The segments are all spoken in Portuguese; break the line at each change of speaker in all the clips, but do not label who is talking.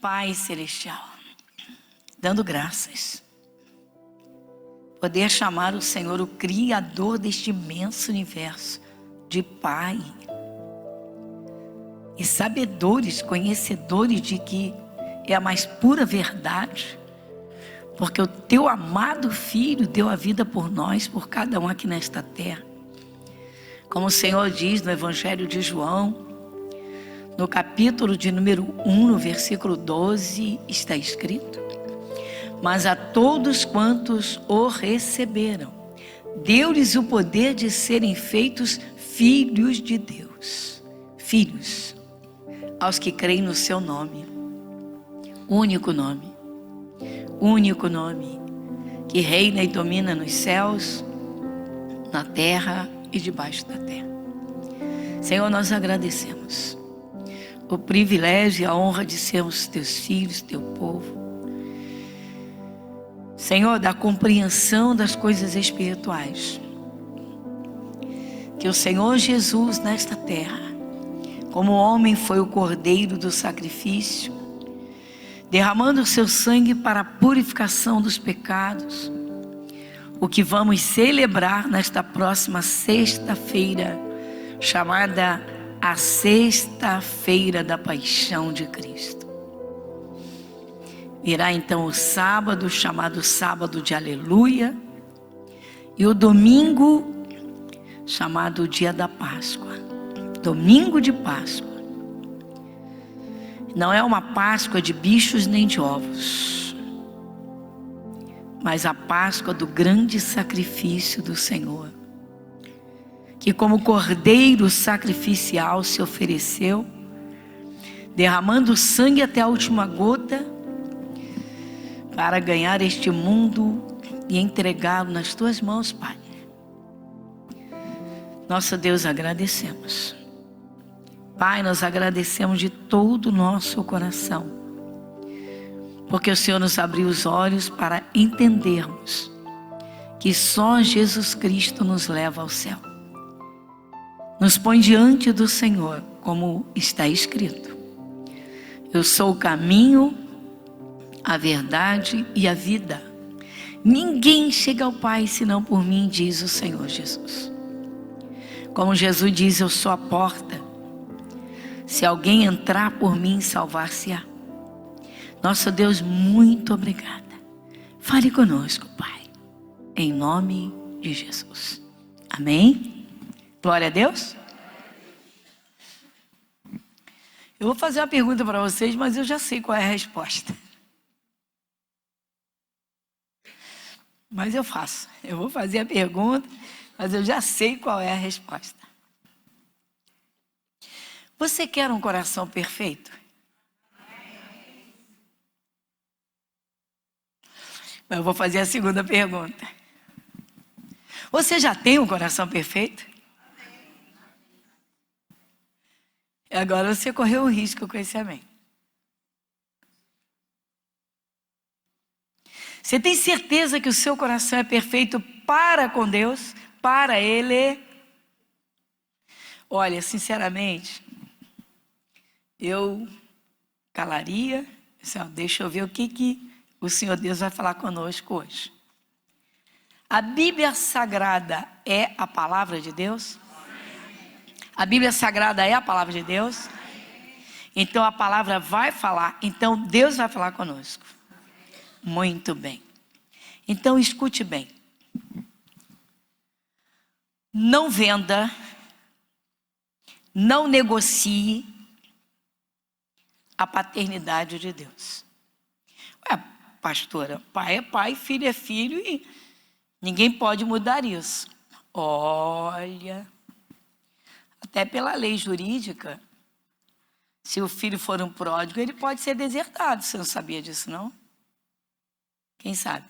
Pai Celestial, dando graças, poder chamar o Senhor, o Criador deste imenso universo, de Pai. E sabedores, conhecedores de que é a mais pura verdade, porque o teu amado Filho deu a vida por nós, por cada um aqui nesta terra. Como o Senhor diz no Evangelho de João, no capítulo de número 1, no versículo 12, está escrito: mas a todos quantos o receberam, deu-lhes o poder de serem feitos filhos de Deus. Filhos, aos que creem no seu nome. Único nome, que reina e domina nos céus, na terra e debaixo da terra. Senhor, nós agradecemos o privilégio e a honra de sermos teus filhos, teu povo. Senhor, da compreensão das coisas espirituais. Que o Senhor Jesus nesta terra, como homem, foi o cordeiro do sacrifício, derramando o seu sangue para a purificação dos pecados. O que vamos celebrar nesta próxima sexta-feira, chamada a Sexta-feira da Paixão de Cristo. Virá então o sábado, chamado Sábado de Aleluia, e o domingo, chamado Dia da Páscoa, Domingo de Páscoa. Não é uma Páscoa de bichos nem de ovos, mas a Páscoa do grande sacrifício do Senhor, que como cordeiro sacrificial se ofereceu, derramando sangue até a última gota, para ganhar este mundo e entregá-lo nas tuas mãos, Pai. Nosso Deus, agradecemos. Pai, nós agradecemos de todo o nosso coração, porque o Senhor nos abriu os olhos para entendermos que só Jesus Cristo nos leva ao céu. Nos põe diante do Senhor, como está escrito: eu sou o caminho, a verdade e a vida. Ninguém chega ao Pai senão por mim, diz o Senhor Jesus. Como Jesus diz, eu sou a porta. Se alguém entrar por mim, salvar-se-á. Nosso Deus, muito obrigada. Fale conosco, Pai, em nome de Jesus. Amém? Glória a Deus. Eu vou fazer uma pergunta para vocês, mas eu já sei qual é a resposta. Mas eu faço. Eu vou fazer a pergunta, mas eu já sei qual é a resposta. Você quer um coração perfeito? Eu vou fazer a segunda pergunta. Você já tem um coração perfeito? Agora você correu um risco com esse amém. Você tem certeza que o seu coração é perfeito para com Deus, para Ele? Olha, sinceramente, eu calaria, deixa eu ver o que o Senhor Deus vai falar conosco hoje. A Bíblia Sagrada é a palavra de Deus? A Bíblia Sagrada é a palavra de Deus? Então a palavra vai falar, então Deus vai falar conosco. Muito bem. Então escute bem. Não venda, não negocie a paternidade de Deus. Ué, pastora, pai é pai, filho é filho e ninguém pode mudar isso. Olha, até pela lei jurídica, se o filho for um pródigo, ele pode ser desertado. Você não sabia disso, não? Quem sabe?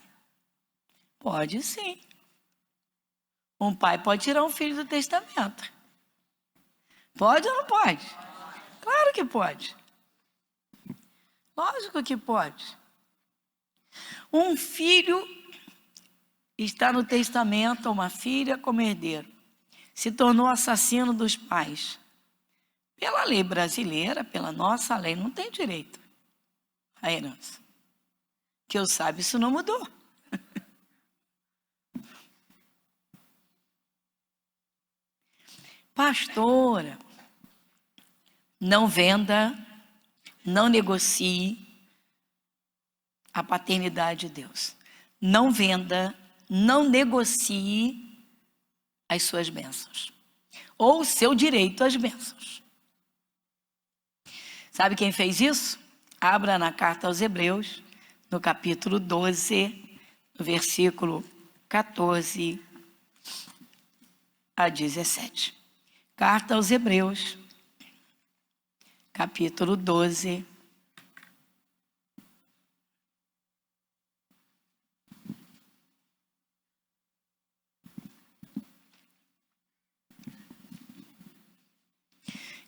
Pode sim. Um pai pode tirar um filho do testamento. Pode ou não pode? Claro que pode. Lógico que pode. Um filho está no testamento, uma filha como herdeiro. Se tornou assassino dos pais. Pela lei brasileira, pela nossa lei, não tem direito. a herança. Que eu saiba, isso não mudou. Pastora, não venda, não negocie a paternidade de Deus. Não venda, não negocie as suas bênçãos. Ou o seu direito às bênçãos. Sabe quem fez isso? Abra na carta aos Hebreus, no capítulo 12, no versículo 14 a 17. Carta aos Hebreus, capítulo 12.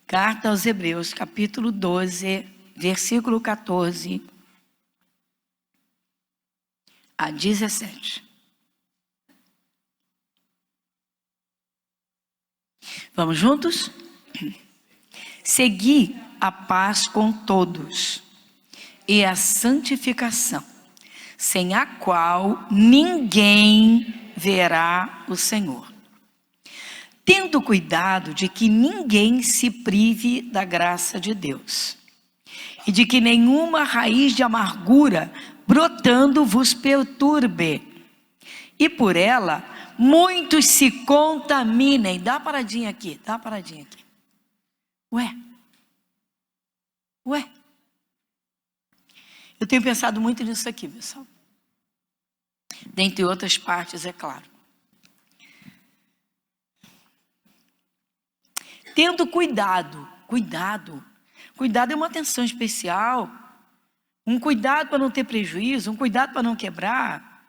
Carta aos Hebreus, capítulo 12, versículo 14 a 17. Vamos juntos? Segui a paz com todos e a santificação, sem a qual ninguém verá o Senhor. Tendo cuidado de que ninguém se prive da graça de Deus, e de que nenhuma raiz de amargura brotando vos perturbe, e por ela muitos se contaminem. Dá uma paradinha aqui, dá uma paradinha aqui. Ué, eu tenho pensado muito nisso aqui, pessoal. Dentre outras partes, é claro. Tendo cuidado é uma atenção especial, um cuidado para não ter prejuízo, um cuidado para não quebrar,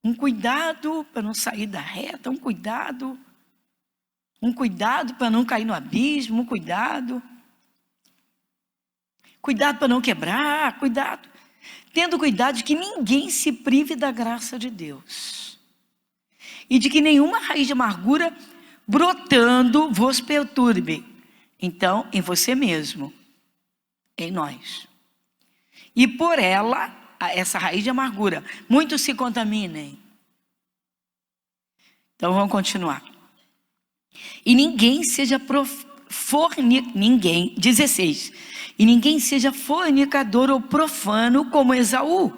um cuidado para não sair da reta, um cuidado para não cair no abismo, um cuidado para não quebrar, tendo cuidado de que ninguém se prive da graça de Deus, e de que nenhuma raiz de amargura brotando vos perturbe. Então, em você mesmo, em nós. E por ela, essa raiz de amargura, muitos se contaminem. Então, vamos continuar. E ninguém seja 16. E ninguém seja fornicador ou profano como Esaú,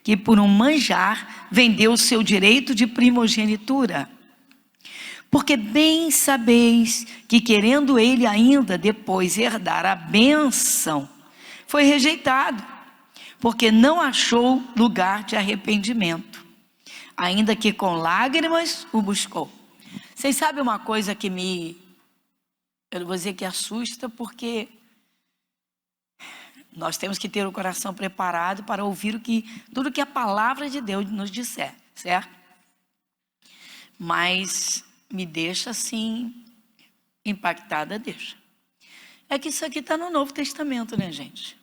que por um manjar vendeu o seu direito de primogenitura. Porque bem sabeis que, querendo ele ainda depois herdar a bênção, foi rejeitado, porque não achou lugar de arrependimento, ainda que com lágrimas o buscou. Vocês sabem uma coisa que eu não vou dizer que assusta, porque nós temos que ter o coração preparado para ouvir tudo que a palavra de Deus nos disser, certo? Mas me deixa assim, impactada, deixa. É que isso aqui está no Novo Testamento, né, gente?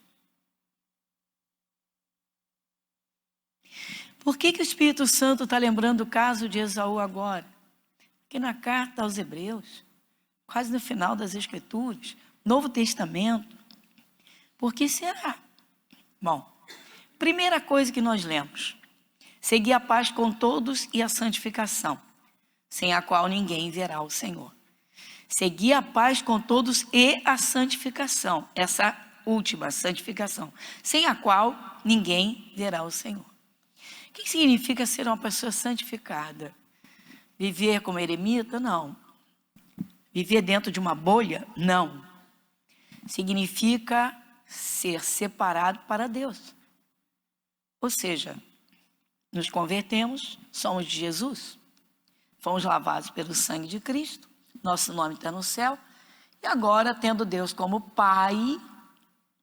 Por que o Espírito Santo está lembrando o caso de Esaú agora? Porque na carta aos Hebreus, quase no final das Escrituras, Novo Testamento, por que será? Bom, primeira coisa que nós lemos: seguir a paz com todos e a santificação, sem a qual ninguém verá o Senhor. Seguir a paz com todos e a santificação, essa última, santificação, sem a qual ninguém verá o Senhor. O que significa ser uma pessoa santificada? Viver como eremita? Não. Viver dentro de uma bolha? Não. Significa ser separado para Deus. Ou seja, nos convertemos, somos de Jesus, fomos lavados pelo sangue de Cristo, nosso nome está no céu, e agora, tendo Deus como Pai,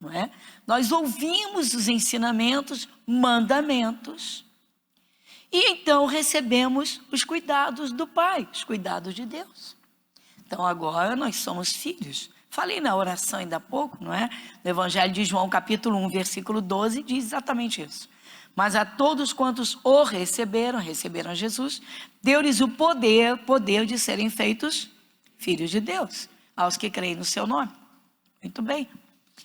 não é? Nós ouvimos os ensinamentos, mandamentos, e então recebemos os cuidados do Pai, os cuidados de Deus. Então agora nós somos filhos. Falei na oração ainda há pouco, não é? No Evangelho de João, capítulo 1, versículo 12, diz exatamente isso. Mas a todos quantos o receberam Jesus, deu-lhes o poder de serem feitos filhos de Deus, aos que creem no seu nome. Muito bem.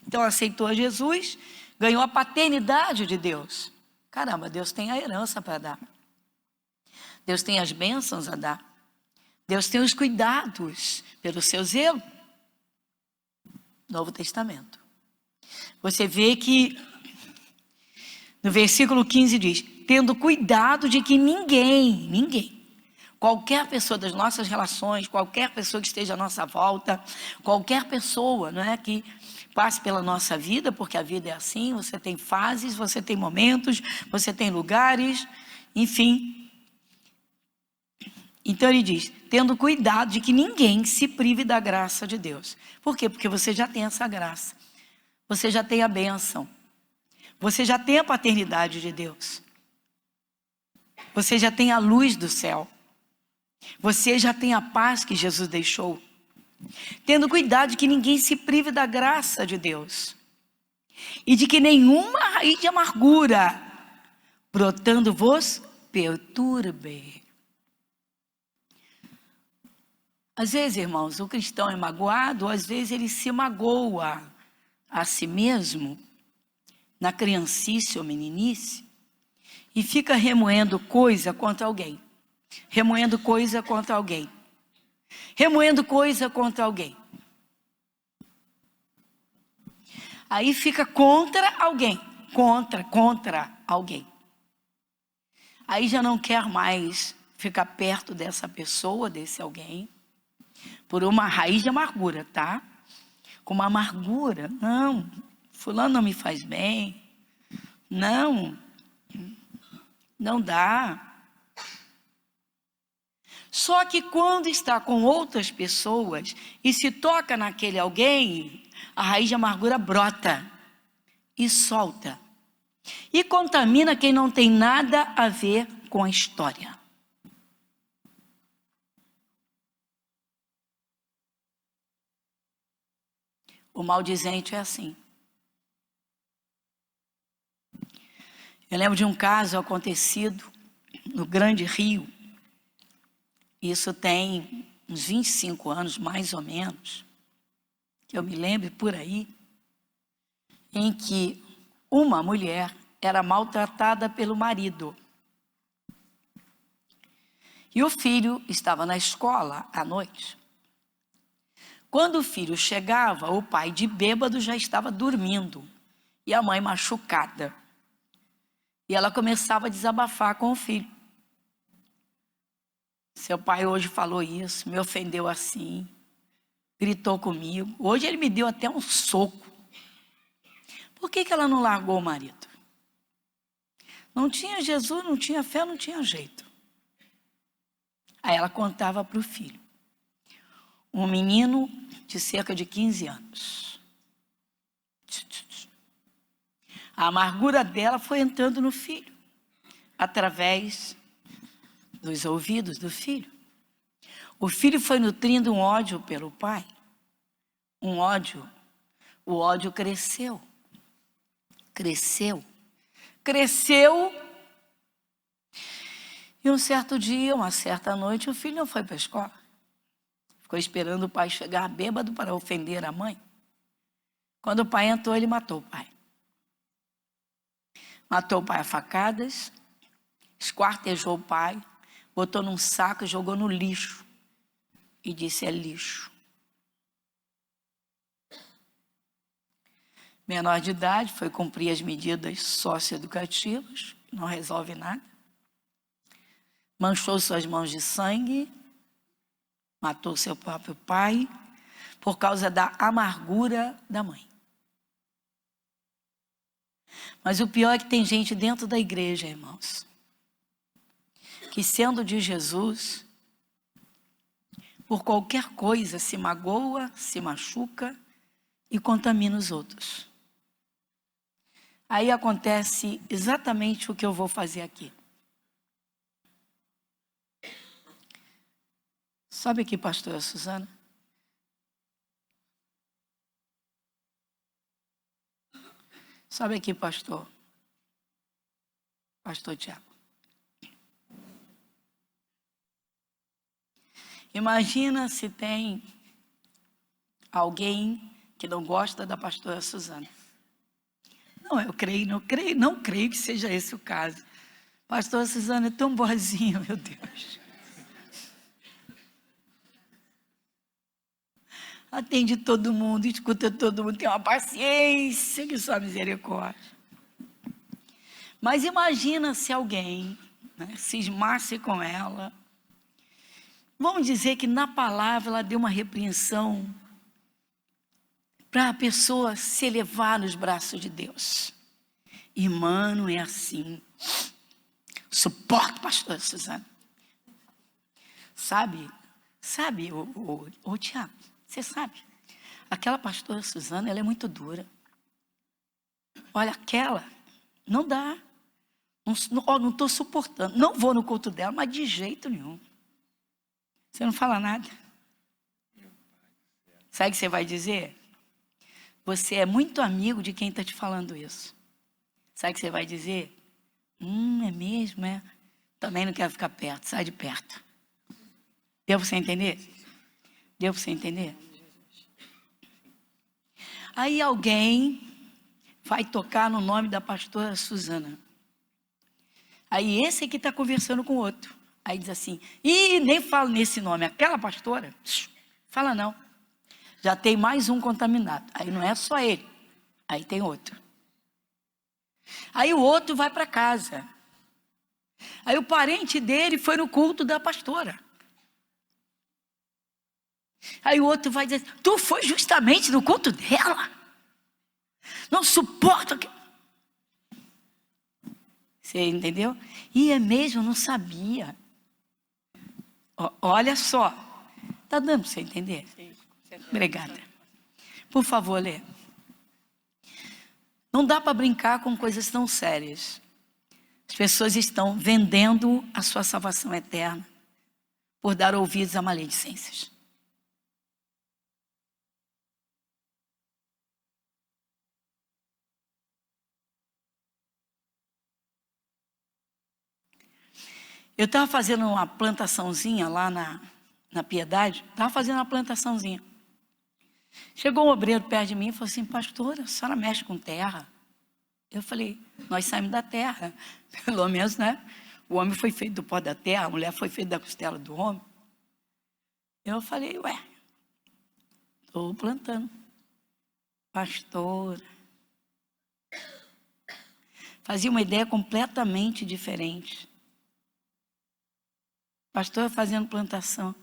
Então aceitou Jesus, ganhou a paternidade de Deus. Caramba, Deus tem a herança para dar. Deus tem as bênçãos a dar. Deus tem os cuidados pelo seu zelo. Novo Testamento. Você vê que no versículo 15 diz: tendo cuidado de que ninguém, qualquer pessoa das nossas relações, qualquer pessoa que esteja à nossa volta, qualquer pessoa, não é, que passe pela nossa vida, porque a vida é assim, você tem fases, você tem momentos, você tem lugares, enfim. Então ele diz, tendo cuidado de que ninguém se prive da graça de Deus. Por quê? Porque você já tem essa graça. Você já tem a bênção. Você já tem a paternidade de Deus. Você já tem a luz do céu. Você já tem a paz que Jesus deixou. Tendo cuidado de que ninguém se prive da graça de Deus. E de que nenhuma raiz de amargura brotando vos perturbe. Às vezes, irmãos, o cristão é magoado, às vezes ele se magoa a si mesmo, na criancice ou meninice, e fica remoendo coisa contra alguém. Remoendo coisa contra alguém. Remoendo coisa contra alguém. Aí fica contra alguém. Contra alguém. Aí já não quer mais ficar perto dessa pessoa, desse alguém, por uma raiz de amargura, tá? Com uma amargura. Não, fulano não me faz bem. Não dá. Só que quando está com outras pessoas e se toca naquele alguém, a raiz de amargura brota e solta. E contamina quem não tem nada a ver com a história. O maldizente é assim. Eu lembro de um caso acontecido no Grande Rio. Isso tem uns 25 anos, mais ou menos, que eu me lembro por aí, em que uma mulher era maltratada pelo marido. E o filho estava na escola à noite. Quando o filho chegava, o pai de bêbado já estava dormindo e a mãe machucada. E ela começava a desabafar com o filho. Seu pai hoje falou isso, me ofendeu assim, gritou comigo. Hoje ele me deu até um soco. Por que ela não largou o marido? Não tinha Jesus, não tinha fé, não tinha jeito. Aí ela contava para o filho. Um menino de cerca de 15 anos. A amargura dela foi entrando no filho, através dos ouvidos do filho. O filho foi nutrindo um ódio pelo pai. Um ódio. O ódio cresceu. Cresceu. E um certo dia, uma certa noite, o filho não foi para a escola. Ficou esperando o pai chegar bêbado para ofender a mãe. Quando o pai entrou, ele matou o pai. Matou o pai a facadas, esquartejou o pai, botou num saco e jogou no lixo. E disse, é lixo. Menor de idade, foi cumprir as medidas socioeducativas, não resolve nada. Manchou suas mãos de sangue, matou seu próprio pai, por causa da amargura da mãe. Mas o pior é que tem gente dentro da igreja, irmãos, que sendo de Jesus, por qualquer coisa se magoa, se machuca e contamina os outros. Aí acontece exatamente o que eu vou fazer aqui. Sobe aqui, pastora Suzana. Sobe aqui, pastor. Pastor Tiago. Imagina se tem alguém que não gosta da pastora Suzana. Não, eu creio, não creio que seja esse o caso. Pastor Suzana é tão boazinha, meu Deus. Atende todo mundo, escuta todo mundo, tem uma paciência que só misericórdia. Mas imagina se alguém, né, cismasse com ela. Vamos dizer que na palavra ela deu uma repreensão para a pessoa se elevar nos braços de Deus. Irmã, não é assim. Suporte, pastor Suzana. Sabe, Tiago, você sabe, aquela pastora Suzana, ela é muito dura. Olha, aquela, não dá. Não estou suportando. Não vou no culto dela, mas de jeito nenhum. Você não fala nada. Sabe o que você vai dizer? Você é muito amigo de quem está te falando isso. Sabe o que você vai dizer? É mesmo, é? Também não quero ficar perto, sai de perto. Deu para você entender? Deu para você entender? Aí alguém vai tocar no nome da pastora Suzana. Aí esse aqui está conversando com o outro. Aí diz assim, nem falo nesse nome, aquela pastora, fala não. Já tem mais um contaminado. Aí não é só ele, aí tem outro. Aí o outro vai para casa. Aí o parente dele foi no culto da pastora. Aí o outro vai dizer, tu foi justamente no culto dela? Não suporto. Você entendeu? E é mesmo, eu não sabia. Olha só. Está dando para você entender? Obrigada. Por favor, Lê. Não dá para brincar com coisas tão sérias. As pessoas estão vendendo a sua salvação eterna por dar ouvidos a maledicências. Eu estava fazendo uma plantaçãozinha lá na Piedade. Estava fazendo uma plantaçãozinha. Chegou um obreiro perto de mim e falou assim, pastora, a senhora mexe com terra? Eu falei, nós saímos da terra. Pelo menos, né? O homem foi feito do pó da terra, a mulher foi feita da costela do homem. Eu falei, estou plantando. Pastora. Fazia uma ideia completamente diferente. Pastor fazendo plantação.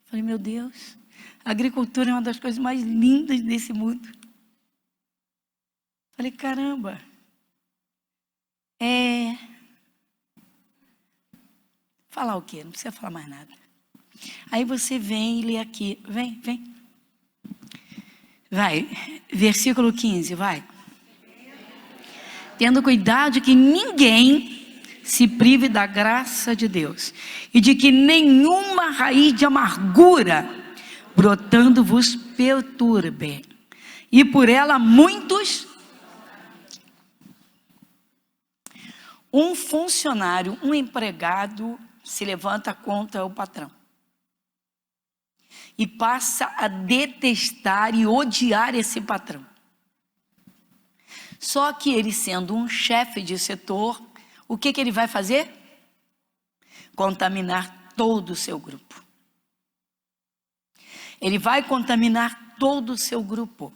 Falei, meu Deus, a agricultura é uma das coisas mais lindas desse mundo. Falei, caramba. Falar o quê? Não precisa falar mais nada. Aí você vem e lê aqui. Vem. Vai, versículo 15, vai. Tendo cuidado que ninguém se prive da graça de Deus, e de que nenhuma raiz de amargura brotando vos perturbe, e por ela muitos. Um funcionário, um empregado se levanta contra o patrão e passa a detestar e odiar esse patrão. Só que ele, sendo um chefe de setor, o que ele vai fazer? Contaminar todo o seu grupo. Ele vai contaminar todo o seu grupo.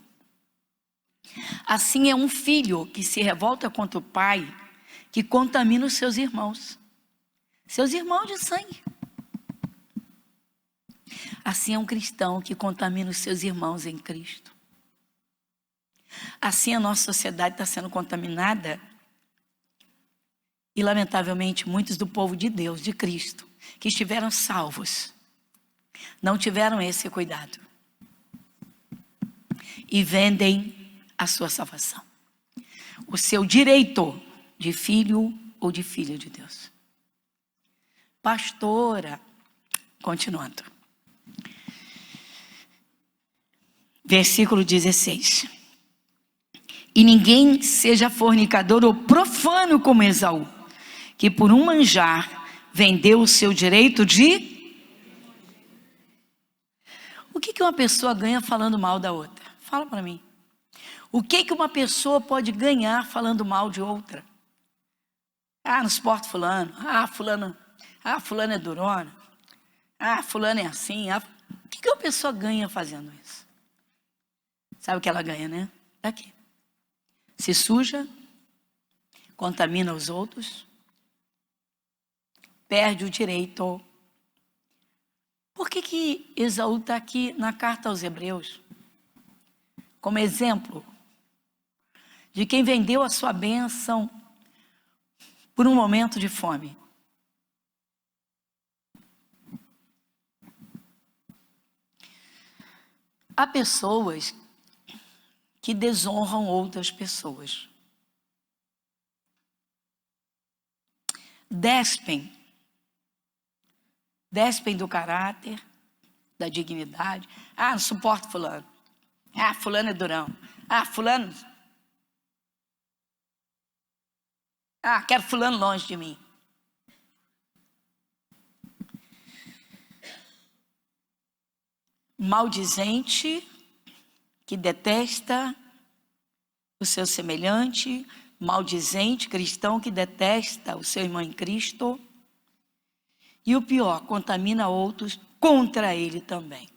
Assim é um filho que se revolta contra o pai, que contamina os seus irmãos de sangue. Assim é um cristão que contamina os seus irmãos em Cristo. Assim a nossa sociedade está sendo contaminada. E lamentavelmente muitos do povo de Deus, de Cristo, que estiveram salvos, não tiveram esse cuidado. E vendem a sua salvação. O seu direito de filho ou de filha de Deus. Pastora, continuando. Versículo 16. E ninguém seja fornicador ou profano como Esaú, que por um manjar vendeu o seu direito de... O que uma pessoa ganha falando mal da outra? Fala para mim. O que uma pessoa pode ganhar falando mal de outra? Ah, não suporto fulano. Fulano é durona. Fulano é assim. O que uma pessoa ganha fazendo isso? Sabe o que ela ganha, né? Daqui. Se suja, contamina os outros, perde o direito. Por que Esaú está aqui na carta aos Hebreus? Como exemplo de quem vendeu a sua bênção por um momento de fome. Há pessoas que desonram outras pessoas. Despem do caráter, da dignidade. Não suporto fulano. Fulano é durão. Fulano. Quero fulano longe de mim. Maldizente, que detesta o seu semelhante, maldizente, cristão que detesta o seu irmão em Cristo. E o pior, contamina outros contra ele também.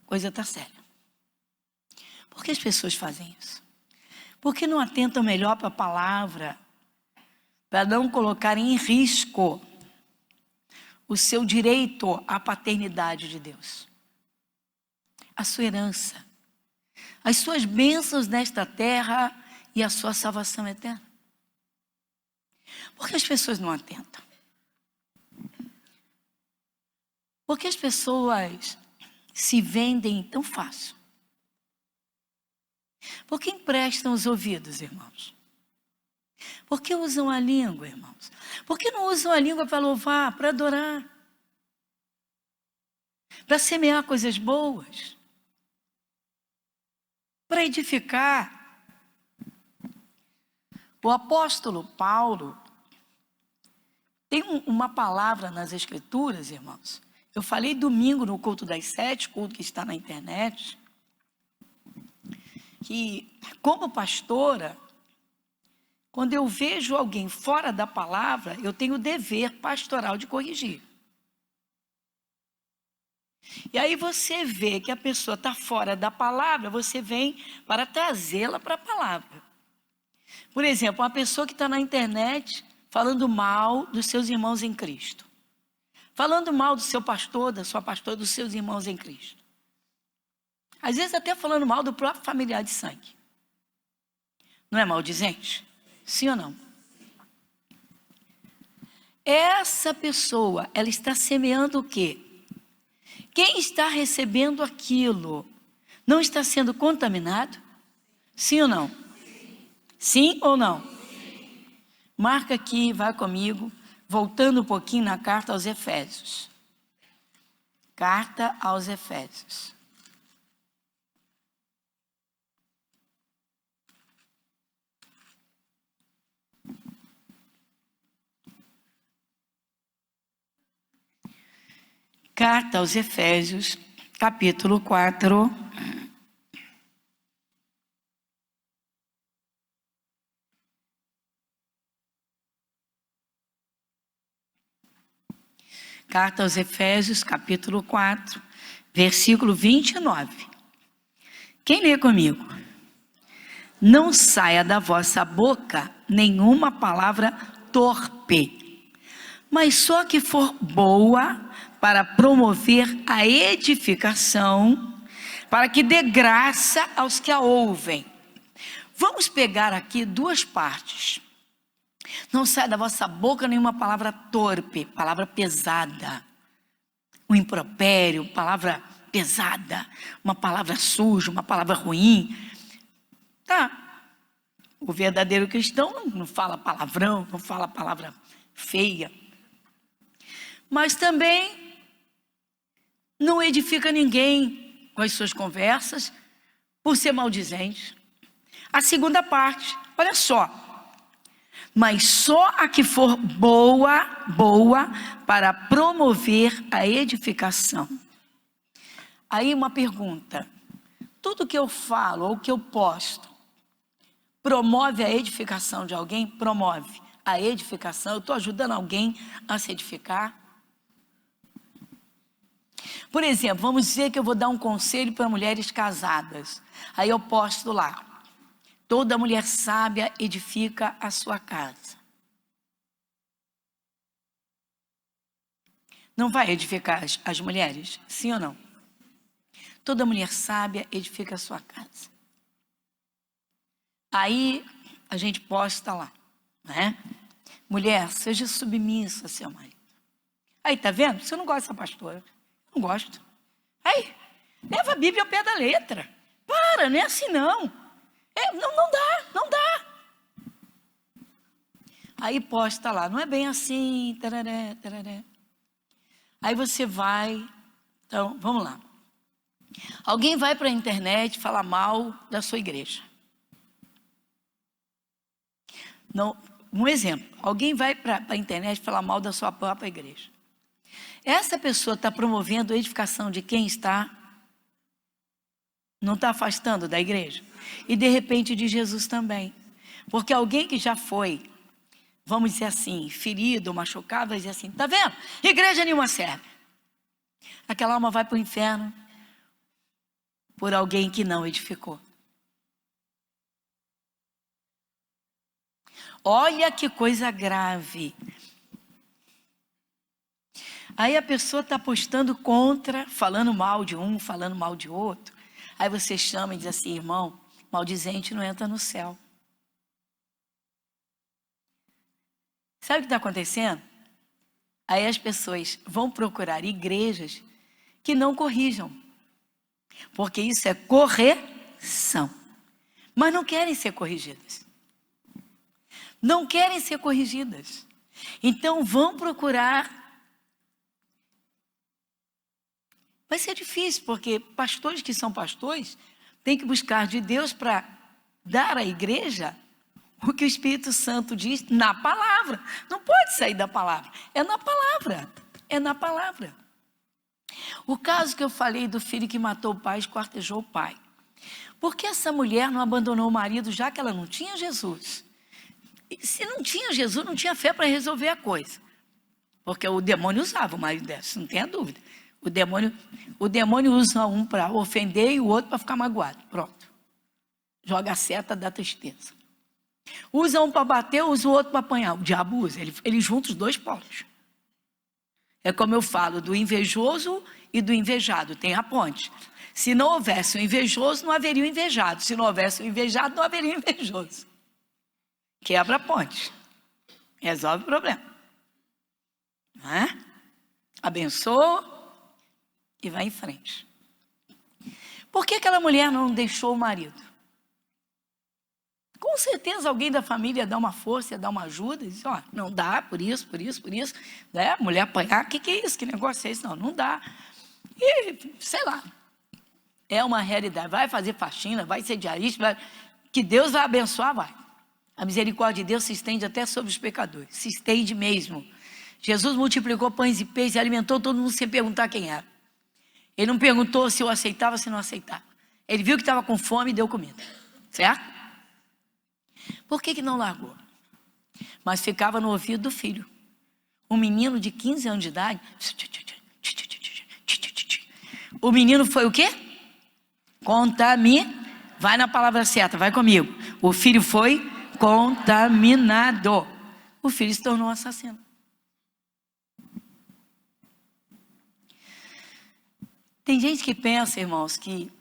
Coisa está séria. Por que as pessoas fazem isso? Porque não atentam melhor para a palavra, para não colocarem em risco o seu direito à paternidade de Deus, a sua herança, as suas bênçãos nesta terra e a sua salvação eterna. Por que as pessoas não atentam? Por que as pessoas se vendem tão fácil? Por que emprestam os ouvidos, irmãos? Por que usam a língua, irmãos? Por que não usam a língua para louvar, para adorar? Para semear coisas boas? Para edificar? O apóstolo Paulo tem uma palavra nas Escrituras, irmãos. Eu falei domingo no culto das 7, culto que está na internet, que como pastora, quando eu vejo alguém fora da palavra, eu tenho o dever pastoral de corrigir. E aí você vê que a pessoa está fora da palavra, você vem para trazê-la para a palavra. Por exemplo, uma pessoa que está na internet falando mal dos seus irmãos em Cristo. Falando mal do seu pastor, da sua pastora, dos seus irmãos em Cristo. Às vezes até falando mal do próprio familiar de sangue. Não é maldizente? Sim ou não? Essa pessoa, ela está semeando o quê? Quem está recebendo aquilo não está sendo contaminado? Sim ou não? Sim ou não? Marca aqui, vai comigo, voltando um pouquinho na carta aos Efésios. Carta aos Efésios. Carta aos Efésios, capítulo 4. Carta aos Efésios, capítulo 4, versículo 29. Quem lê comigo? Não saia da vossa boca nenhuma palavra torpe, mas só que for boa para promover a edificação, para que dê graça aos que a ouvem. Vamos pegar aqui duas partes. Não sai da vossa boca nenhuma palavra torpe, palavra pesada, um impropério, palavra pesada, uma palavra suja, uma palavra ruim. Tá, o verdadeiro cristão não fala palavrão, não fala palavra feia, mas também não edifica ninguém com as suas conversas por ser maldizente. A segunda parte, olha só. Mas só a que for boa para promover a edificação. Aí uma pergunta. tudo que eu falo ou que eu posto promove a edificação de alguém, promove a edificação, eu estou ajudando alguém a se edificar. Por exemplo, vamos dizer que eu vou dar um conselho para mulheres casadas. Aí eu posto lá: toda mulher sábia edifica a sua casa. Não vai edificar as mulheres? Sim ou não? Toda mulher sábia edifica a sua casa. Aí a gente posta lá, né? Mulher, seja submissa a seu marido. Aí, tá vendo? Você não gosta dessa pastora. Não gosto. Aí, leva a Bíblia ao pé da letra. Para, não é assim não. Não dá, não dá. Aí posta lá, não é bem assim, tararé, tararé. Aí você vai, então, vamos lá. Alguém vai para a internet falar mal da sua igreja. Não, um exemplo, alguém vai para a internet falar mal da sua própria igreja. Essa pessoa está promovendo a edificação de quem não está afastando da igreja. E de repente de Jesus também. Porque alguém que já foi, vamos dizer assim, ferido, machucado, vai dizer assim: tá vendo? Igreja nenhuma serve. Aquela alma vai para o inferno por alguém que não edificou. Olha que coisa grave. Aí a pessoa está postando contra, falando mal de um, falando mal de outro. Aí você chama e diz assim: irmão, maldizente não entra no céu. Sabe o que está acontecendo? Aí as pessoas vão procurar igrejas que não corrijam. Porque isso é correção. Mas não querem ser corrigidas. Não querem ser corrigidas. Então vão procurar. Vai ser difícil, porque pastores que são pastores têm que buscar de Deus para dar à igreja o que o Espírito Santo diz na palavra. Não pode sair da palavra. É na palavra. É na palavra. O caso que eu falei do filho que matou o pai, esquartejou o pai. Por que essa mulher não abandonou o marido, já que ela não tinha Jesus? E se não tinha Jesus, não tinha fé para resolver a coisa. Porque o demônio usava o marido dela, não tenha dúvida. O demônio usa um para ofender e o outro para ficar magoado. Pronto. Joga a seta da tristeza. Usa um para bater, usa o outro para apanhar. O diabo usa, ele junta os dois polos. É como eu falo, do invejoso e do invejado, tem a ponte. Se não houvesse o invejoso, não haveria o invejado. Se não houvesse o invejado, não haveria o invejoso. Quebra a ponte. Resolve o problema. Não é? Abençoa e vai em frente. Por que aquela mulher não deixou o marido? Com certeza alguém da família dá uma força, dá uma ajuda, e diz: ó, não dá, por isso, né? Mulher apanhar, que é isso? Que negócio é esse? Não dá. E, sei lá, é uma realidade. Vai fazer faxina, vai ser diarista, que Deus vai abençoar, vai. A misericórdia de Deus se estende até sobre os pecadores, se estende mesmo. Jesus multiplicou pães e peixes e alimentou todo mundo sem perguntar quem era. Ele não perguntou se eu aceitava ou se não aceitava. Ele viu que estava com fome e deu comida. Certo? Por que não largou? Mas ficava no ouvido do filho. Um menino de 15 anos de idade. O menino foi o quê? Vai na palavra certa, vai comigo. O filho foi contaminado. O filho se tornou um assassino. Tem gente que pensa, irmãos, que,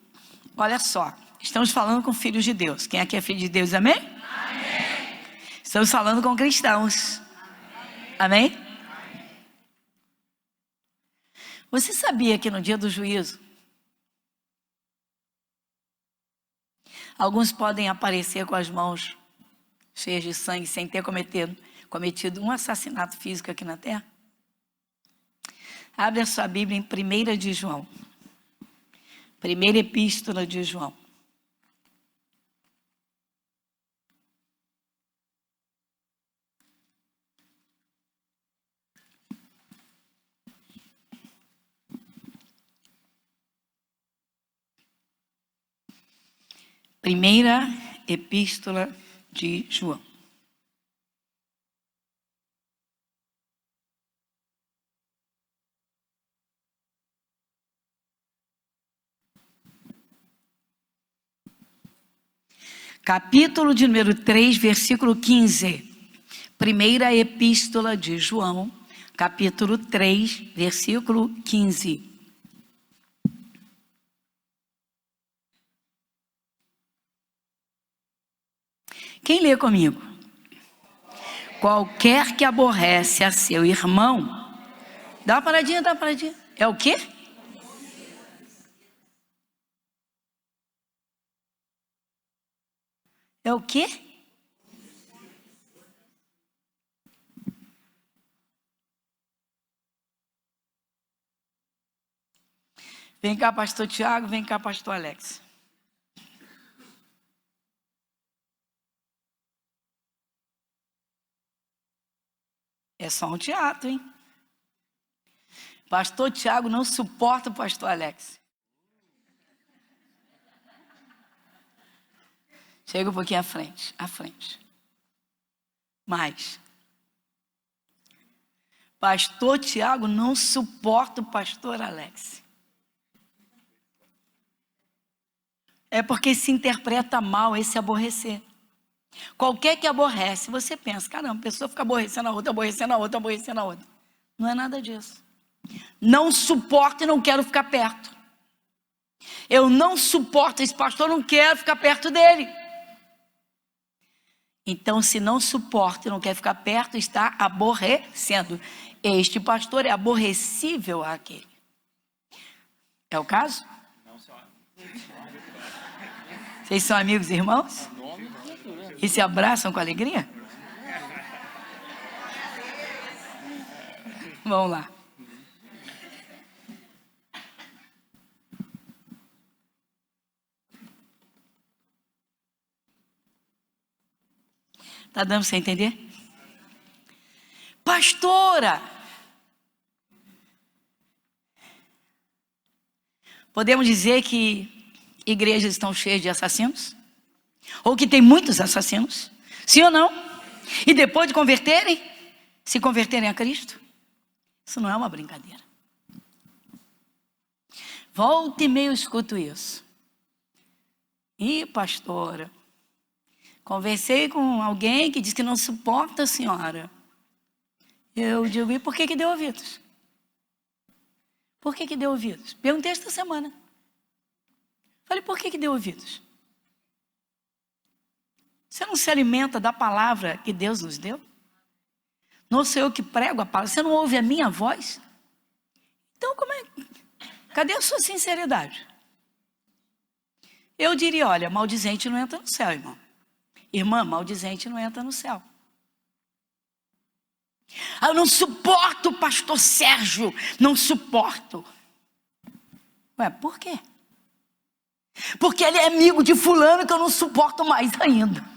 olha só, estamos falando com filhos de Deus. Quem aqui é filho de Deus, amém? Amém. Estamos falando com cristãos. Amém? Amém? Você sabia que no dia do juízo, alguns podem aparecer com as mãos cheias de sangue sem ter cometido um assassinato físico aqui na terra? Abre a sua Bíblia em 1 de João. Primeira epístola de João. Primeira Epístola de João. Capítulo de número 3, versículo 15. Primeira Epístola de João, capítulo 3, versículo 15. Quem lê comigo? Qualquer que aborrece a seu irmão. Dá uma paradinha, dá uma paradinha. É o quê? É o quê? Vem cá, pastor Tiago, vem cá, pastor Alex. É só um teatro, hein? Pastor Tiago não suporta o pastor Alex. Chega um pouquinho à frente. Mais. Pastor Tiago não suporta o pastor Alex. É porque se interpreta mal esse aborrecer. Qualquer que aborrece, você pensa, caramba, a pessoa fica aborrecendo a outra, aborrecendo a outra, aborrecendo a outra. Não é nada disso. Não suporto e não quero ficar perto. Eu não suporto esse pastor, não quero ficar perto dele. Então, se não suporta e não quer ficar perto, está aborrecendo. Este pastor é aborrecível àquele. É o caso? Não, senhora. Vocês são amigos e irmãos? E se abraçam com alegria? Vamos lá. Está dando para você entender? Pastora! Podemos dizer que igrejas estão cheias de assassinos? Ou que tem muitos assassinos? Sim ou não? E depois de converterem, se converterem a Cristo? Isso não é uma brincadeira. Volta e meia eu escuto isso. Ih, pastora, conversei com alguém que diz que não suporta a senhora. Eu digo, e por que deu ouvidos? Por que deu ouvidos? Perguntei esta semana. Falei, por que deu ouvidos? Você não se alimenta da palavra que Deus nos deu? Não sou eu que prego a palavra, você não ouve a minha voz? Então, cadê a sua sinceridade? Eu diria, olha, maldizente não entra no céu, irmão. Irmã, maldizente não entra no céu. Eu não suporto o pastor Sérgio, não suporto. Ué, por quê? Porque ele é amigo de fulano que eu não suporto mais ainda.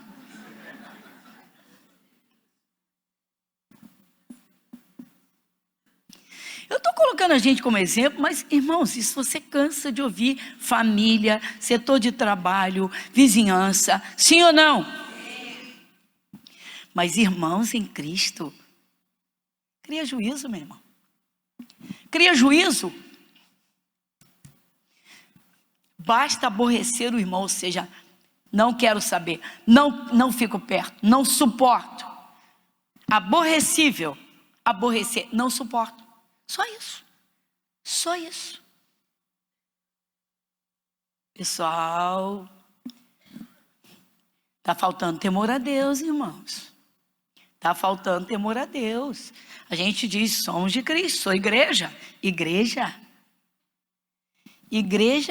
Eu estou colocando a gente como exemplo, mas, irmãos, isso você cansa de ouvir família, setor de trabalho, vizinhança, sim ou não? Sim. Mas, irmãos em Cristo, cria juízo, meu irmão. Cria juízo. Basta aborrecer o irmão, ou seja, não quero saber, não fico perto, não suporto. Aborrecível, aborrecer, não suporto. Só isso. Só isso. Pessoal, está faltando temor a Deus, irmãos. Está faltando temor a Deus. A gente diz, somos de Cristo, sou igreja. Igreja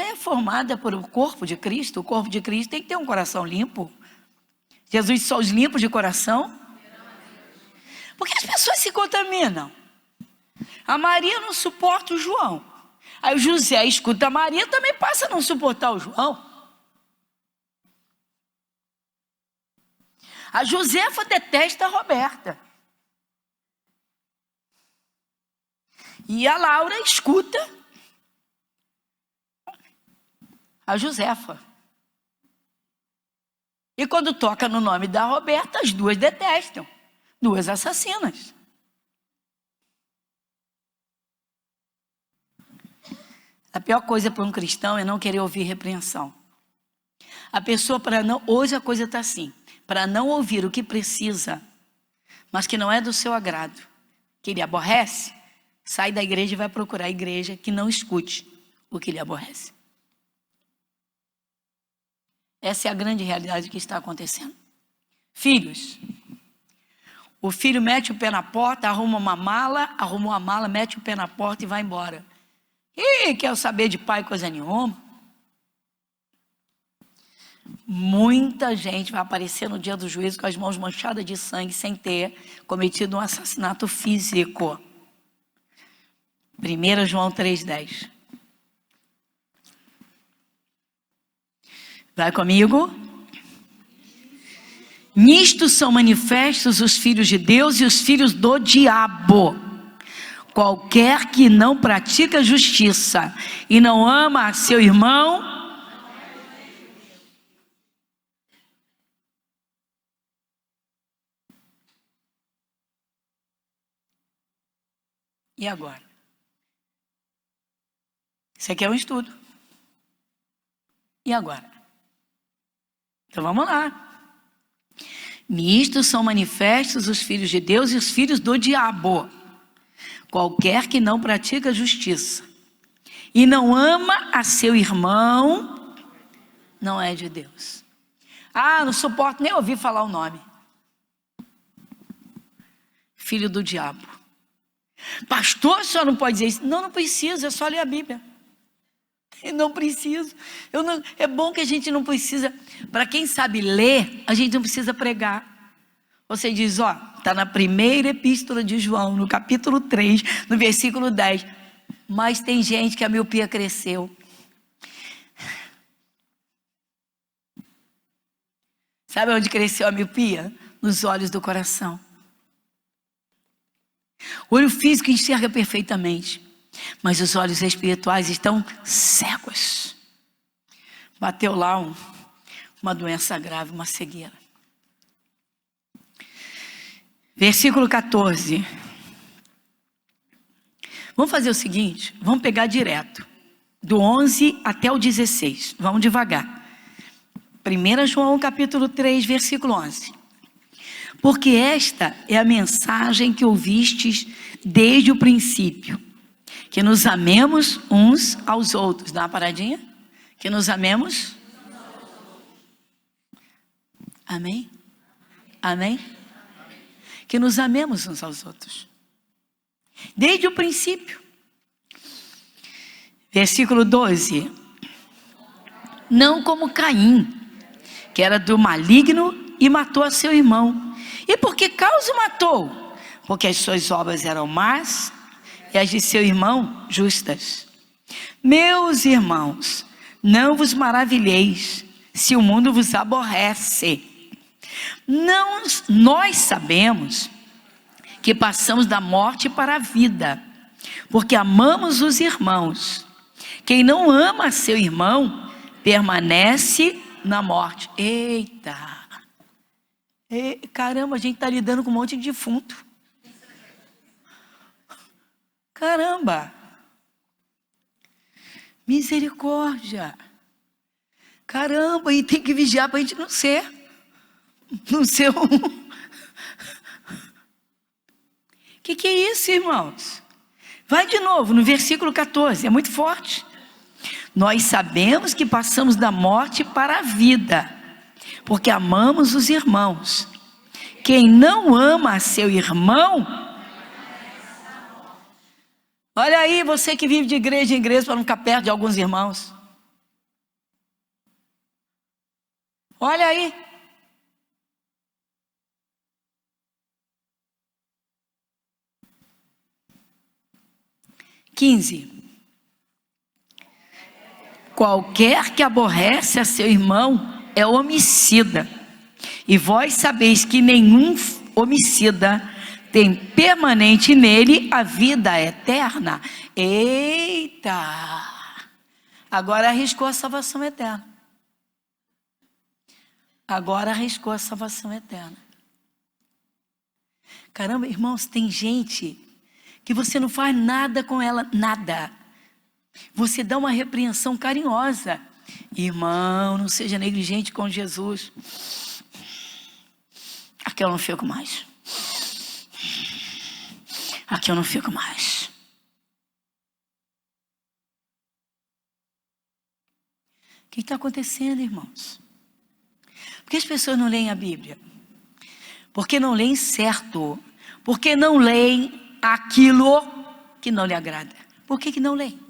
é formada por o corpo de Cristo. O corpo de Cristo tem que ter um coração limpo. Jesus só os limpos de coração. Porque as pessoas se contaminam. A Maria não suporta o João. Aí o José escuta a Maria, também passa a não suportar o João. A Josefa detesta a Roberta. E a Laura escuta a Josefa. E quando toca no nome da Roberta, as duas detestam. Duas assassinas. A pior coisa para um cristão é não querer ouvir repreensão. A pessoa hoje a coisa está assim, para não ouvir o que precisa, mas que não é do seu agrado, que ele aborrece, sai da igreja e vai procurar a igreja que não escute o que ele aborrece. Essa é a grande realidade que está acontecendo. Filhos, o filho mete o pé na porta, arruma uma mala, mete o pé na porta e vai embora. E quer saber de pai coisa nenhuma? Muita gente vai aparecer no dia do juízo com as mãos manchadas de sangue sem ter cometido um assassinato físico. 1 João 3,10. Vai comigo? Nisto são manifestos os filhos de Deus e os filhos do diabo. Qualquer que não pratica justiça e não ama a seu irmão, e agora? Isso aqui é um estudo. E agora? Então vamos lá. Nisto são manifestos os filhos de Deus e os filhos do diabo. Qualquer que não pratica justiça e não ama a seu irmão, não é de Deus. Não suporto nem ouvir falar o nome. Filho do diabo. Pastor, o senhor não pode dizer isso? Não, não precisa, é só ler a Bíblia. Eu não preciso. É bom que a gente não precisa. Para quem sabe ler, a gente não precisa pregar. Você diz, está na primeira epístola de João, no capítulo 3, no versículo 10. Mas tem gente que a miopia cresceu. Sabe onde cresceu a miopia? Nos olhos do coração. O olho físico enxerga perfeitamente, mas os olhos espirituais estão cegos. Bateu lá uma doença grave, uma cegueira. Versículo 14. Vamos fazer o seguinte, vamos pegar direto, do 11 até o 16, vamos devagar. 1 João capítulo 3, versículo 11. Porque esta é a mensagem que ouvistes desde o princípio, que nos amemos uns aos outros. Dá uma paradinha? Que nos amemos. Amém? Amém? Que nos amemos uns aos outros. Desde o princípio. Versículo 12. Não como Caim, que era do maligno e matou a seu irmão. E por que causa matou? Porque as suas obras eram más e as de seu irmão justas. Meus irmãos, não vos maravilheis se o mundo vos aborrece. Nós sabemos que passamos da morte para a vida, porque amamos os irmãos. Quem não ama seu irmão, permanece na morte. Eita! Caramba, a gente está lidando com um monte de defunto. Caramba! Misericórdia! Caramba, e tem que vigiar para a gente não ser um... Que é isso, irmãos? Vai de novo no versículo 14, é muito forte. Nós sabemos que passamos da morte para a vida, porque amamos os irmãos. Quem não ama a seu irmão, olha aí, você que vive de igreja em igreja para não ficar perto de alguns irmãos. Olha aí. Qualquer que aborrece a seu irmão é homicida. E vós sabeis que nenhum homicida tem permanente nele a vida eterna. Eita! Agora arriscou a salvação eterna. agora arriscou a salvação eterna. Caramba, irmãos, tem gente que você não faz nada com ela, nada. Você dá uma repreensão carinhosa. Irmão, não seja negligente com Jesus. Aqui eu não fico mais. Aqui eu não fico mais. O que está acontecendo, irmãos? Por que as pessoas não leem a Bíblia? Porque não leem certo. Porque não leem aquilo que não lhe agrada. Por que não leem?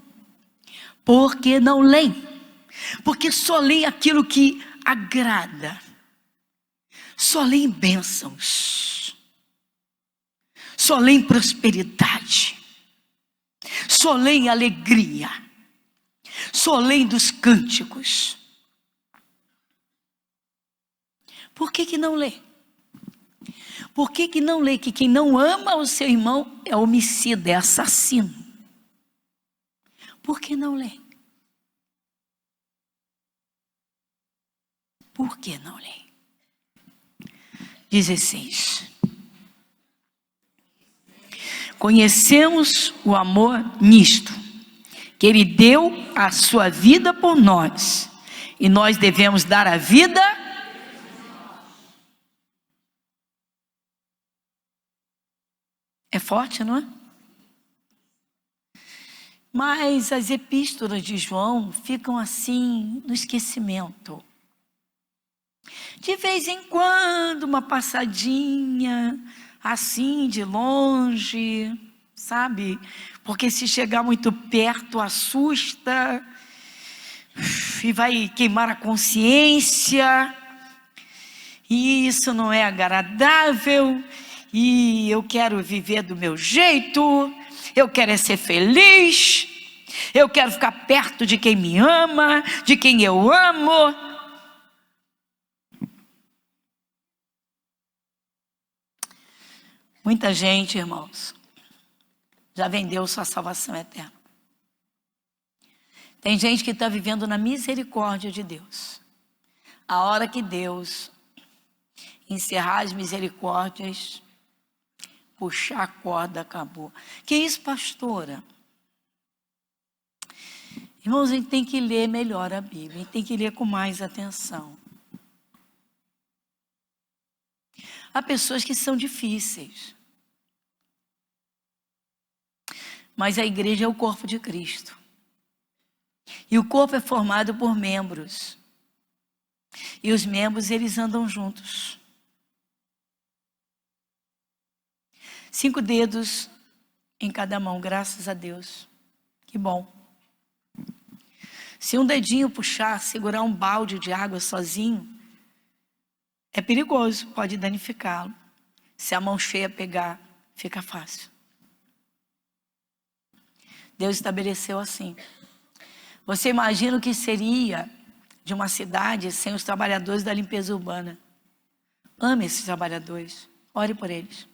Porque não leem. Porque só leem aquilo que agrada. Só leem bênçãos. Só leem prosperidade. Só leem alegria. Só leem dos cânticos. Por que não lê? Por que não lê que quem não ama o seu irmão é homicida, é assassino? Por que não lê? Por que não lê? 16. Conhecemos o amor nisto, que Ele deu a sua vida por nós, e nós devemos dar a vida. É forte, não é? Mas as epístolas de João ficam assim no esquecimento. De vez em quando, uma passadinha, assim, de longe, sabe? Porque se chegar muito perto, assusta e vai queimar a consciência. E isso não é agradável. E eu quero viver do meu jeito. Eu quero ser feliz. Eu quero ficar perto de quem me ama, de quem eu amo. Muita gente, irmãos, já vendeu sua salvação eterna. Tem gente que está vivendo na misericórdia de Deus. A hora que Deus encerrar as misericórdias, puxar a corda, acabou. Que isso, pastora? Irmãos, a gente tem que ler melhor a Bíblia. A gente tem que ler com mais atenção. Há pessoas que são difíceis. Mas a igreja é o corpo de Cristo. E o corpo é formado por membros. E os membros, eles andam juntos. 5 dedos em cada mão, graças a Deus. Que bom. Se um dedinho puxar, segurar um balde de água sozinho, é perigoso, pode danificá-lo. Se a mão cheia pegar, fica fácil. Deus estabeleceu assim. Você imagina o que seria de uma cidade sem os trabalhadores da limpeza urbana? Ame esses trabalhadores, ore por eles.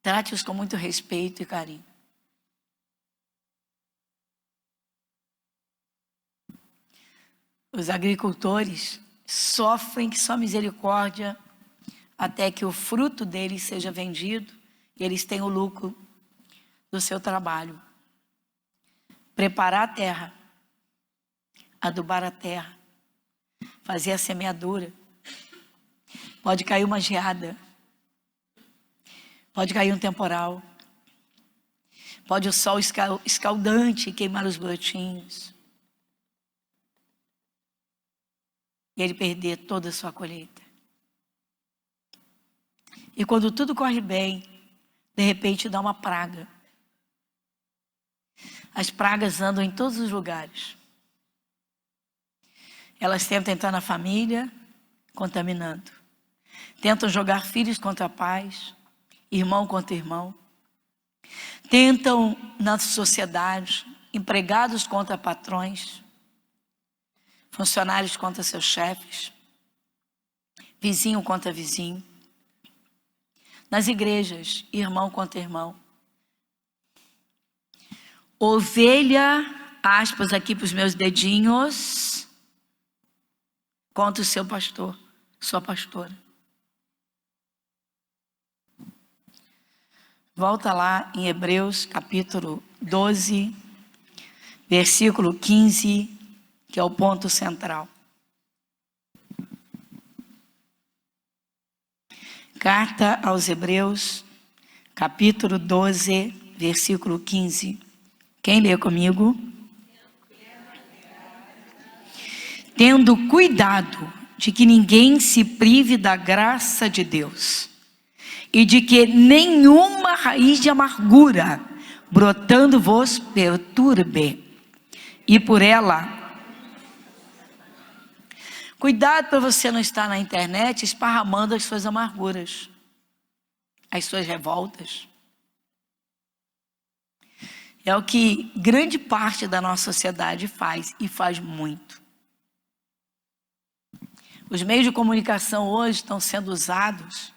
Trate-os com muito respeito e carinho. Os agricultores sofrem que só misericórdia até que o fruto deles seja vendido e eles tenham o lucro do seu trabalho. Preparar a terra, adubar a terra, fazer a semeadura. Pode cair uma geada, pode cair um temporal, pode o sol escaldante queimar os brotinhos e ele perder toda a sua colheita. E quando tudo corre bem, de repente dá uma praga. As pragas andam em todos os lugares. Elas tentam entrar na família, contaminando. Tentam jogar filhos contra pais, irmão contra irmão. Tentam na sociedade, empregados contra patrões, funcionários contra seus chefes, vizinho contra vizinho. Nas igrejas, irmão contra irmão. Ovelha, aspas aqui para os meus dedinhos, contra o seu pastor, sua pastora. Volta lá em Hebreus capítulo 12, versículo 15, que é o ponto central. Carta aos Hebreus, capítulo 12, versículo 15. Quem lê comigo? Tendo cuidado de que ninguém se prive da graça de Deus, e de que nenhuma raiz de amargura brotando vos perturbe, e por ela... Cuidado para você não estar na internet esparramando as suas amarguras, as suas revoltas. É o que grande parte da nossa sociedade faz, e faz muito. Os meios de comunicação hoje estão sendo usados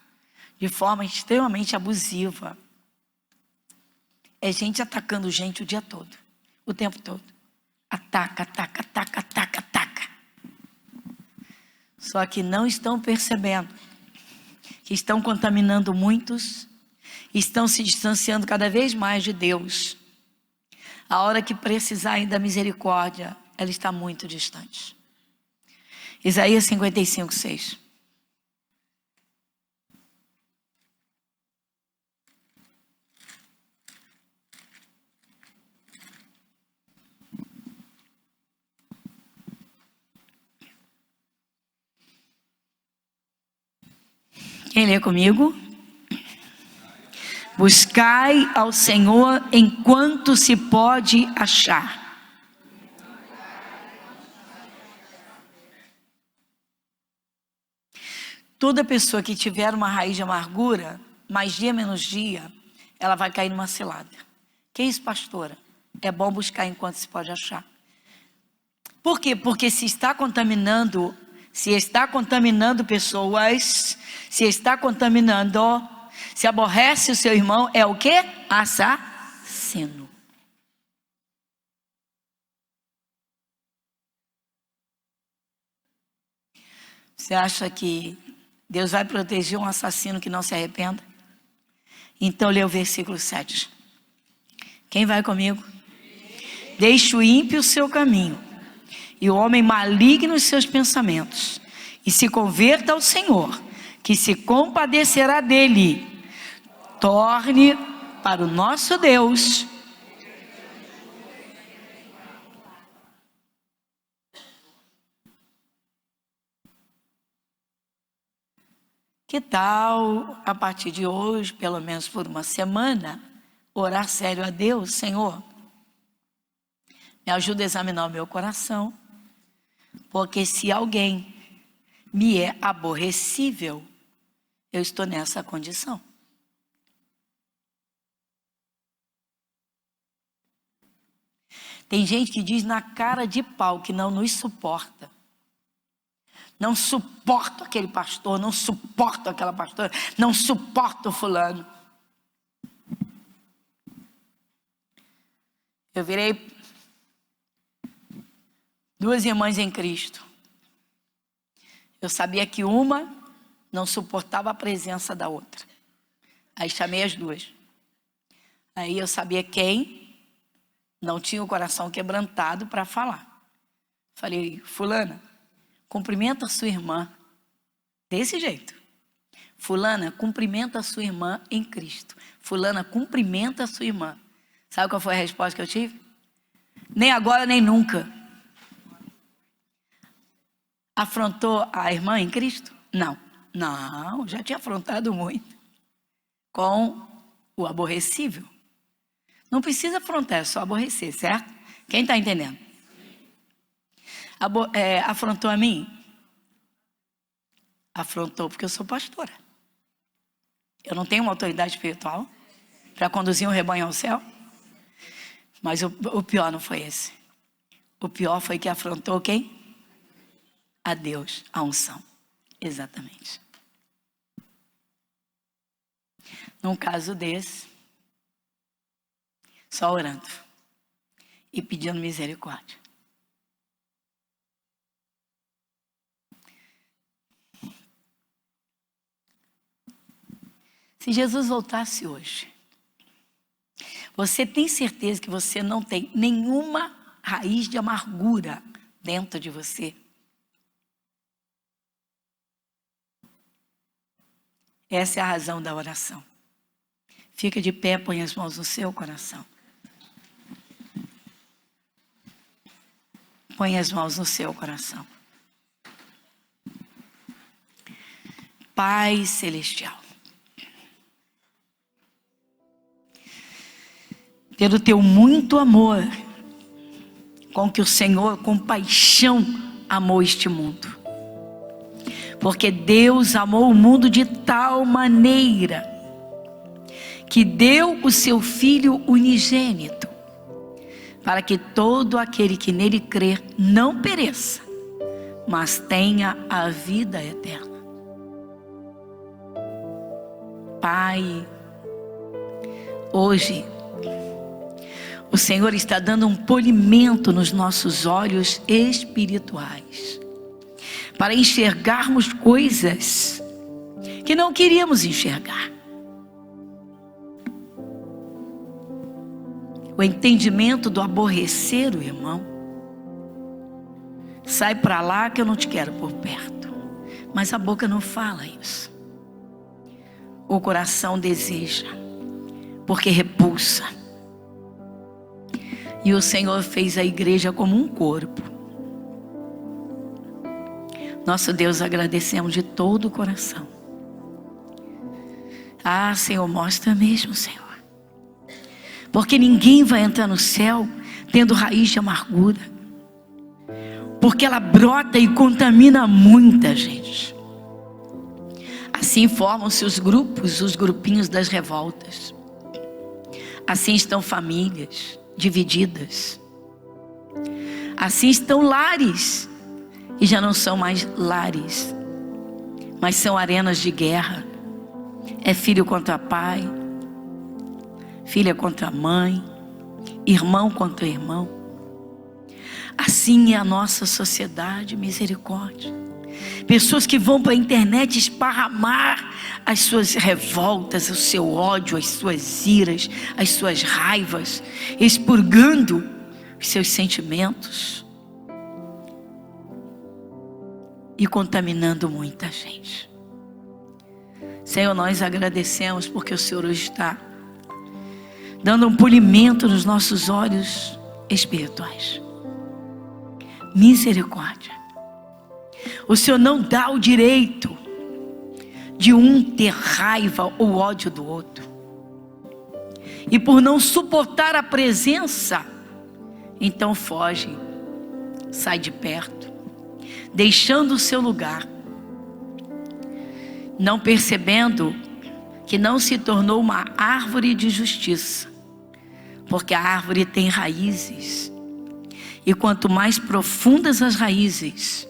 de forma extremamente abusiva. É gente atacando gente o dia todo, o tempo todo. Ataca, ataca, ataca, ataca, ataca. Só que não estão percebendo que estão contaminando muitos, estão se distanciando cada vez mais de Deus. A hora que precisarem da misericórdia, ela está muito distante. Isaías 55, 6. Quem lê comigo? Buscai ao Senhor enquanto se pode achar. Toda pessoa que tiver uma raiz de amargura, mais dia menos dia, ela vai cair numa cilada. Que isso, pastora? É bom buscar enquanto se pode achar. Por quê? Porque se está contaminando pessoas, se está contaminando, se aborrece o seu irmão, é o quê? Assassino. Você acha que Deus vai proteger um assassino que não se arrependa? Então lê o versículo 7. Quem vai comigo? Deixe o ímpio o seu caminho, e o homem maligno os seus pensamentos, e se converta ao Senhor, que se compadecerá dele. Torne para o nosso Deus. Que tal, a partir de hoje, pelo menos por uma semana, orar sério a Deus? Senhor, me ajuda a examinar o meu coração, porque se alguém me é aborrecível, eu estou nessa condição. Tem gente que diz na cara de pau que não nos suporta. Não suporto aquele pastor, não suporto aquela pastora, não suporto o fulano. Eu virei 2 irmãs em Cristo. Eu sabia que uma não suportava a presença da outra. Aí chamei as 2. Aí eu sabia quem não tinha o coração quebrantado para falar. Falei, fulana, cumprimenta a sua irmã. Desse jeito. Fulana, cumprimenta a sua irmã em Cristo. Fulana, cumprimenta a sua irmã. Sabe qual foi a resposta que eu tive? Nem agora, nem nunca. Afrontou a irmã em Cristo? Não. Não, já tinha afrontado muito. Com o aborrecível. Não precisa afrontar, é só aborrecer, certo? Quem está entendendo? Afrontou a mim? Afrontou porque eu sou pastora. Eu não tenho uma autoridade espiritual para conduzir um rebanho ao céu. Mas o pior não foi esse. O pior foi que afrontou quem? A Deus, a unção. Exatamente. Num caso desse, só orando e pedindo misericórdia. Se Jesus voltasse hoje, você tem certeza que você não tem nenhuma raiz de amargura dentro de você? Essa é a razão da oração. Fica de pé, põe as mãos no seu coração. Põe as mãos no seu coração. Pai Celestial, pelo teu muito amor, com que o Senhor, com paixão, amou este mundo. Porque Deus amou o mundo de tal maneira que deu o seu Filho unigênito, para que todo aquele que nele crer não pereça, mas tenha a vida eterna. Pai, hoje o Senhor está dando um polimento nos nossos olhos espirituais, para enxergarmos coisas que não queríamos enxergar. O entendimento do aborrecer o irmão. Sai para lá que eu não te quero por perto. Mas a boca não fala isso. O coração deseja, porque repulsa. E o Senhor fez a igreja como um corpo. Nosso Deus, agradecemos de todo o coração. Ah, Senhor, mostra mesmo, Senhor. Porque ninguém vai entrar no céu tendo raiz de amargura. Porque ela brota e contamina muita gente. Assim formam-se os grupos, os grupinhos das revoltas. Assim estão famílias divididas. Assim estão lares, e já não são mais lares, mas são arenas de guerra. É filho contra pai, filha contra mãe, irmão contra irmão. Assim é a nossa sociedade, misericórdia. Pessoas que vão para a internet esparramar as suas revoltas, o seu ódio, as suas iras, as suas raivas, expurgando os seus sentimentos e contaminando muita gente. Senhor, nós agradecemos porque o Senhor hoje está dando um polimento nos nossos olhos espirituais. Misericórdia. O Senhor não dá o direito de um ter raiva ou ódio do outro. E por não suportar a presença, então foge, sai de perto, deixando o seu lugar, não percebendo que não se tornou uma árvore de justiça, porque a árvore tem raízes, e quanto mais profundas as raízes,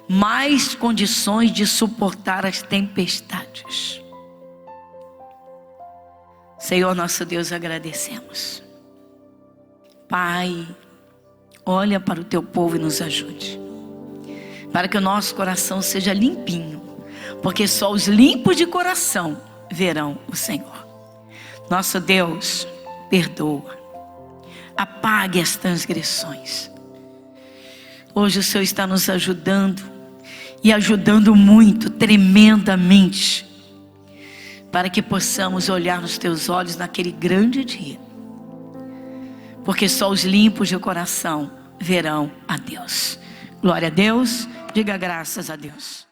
mais condições de suportar as tempestades. Senhor nosso Deus, agradecemos. Pai, olha para o teu povo e nos ajude, para que o nosso coração seja limpinho, porque só os limpos de coração verão o Senhor. Nosso Deus, perdoa, apague as transgressões. Hoje o Senhor está nos ajudando, e ajudando muito, tremendamente, para que possamos olhar nos teus olhos naquele grande dia, porque só os limpos de coração verão a Deus. Glória a Deus, diga graças a Deus.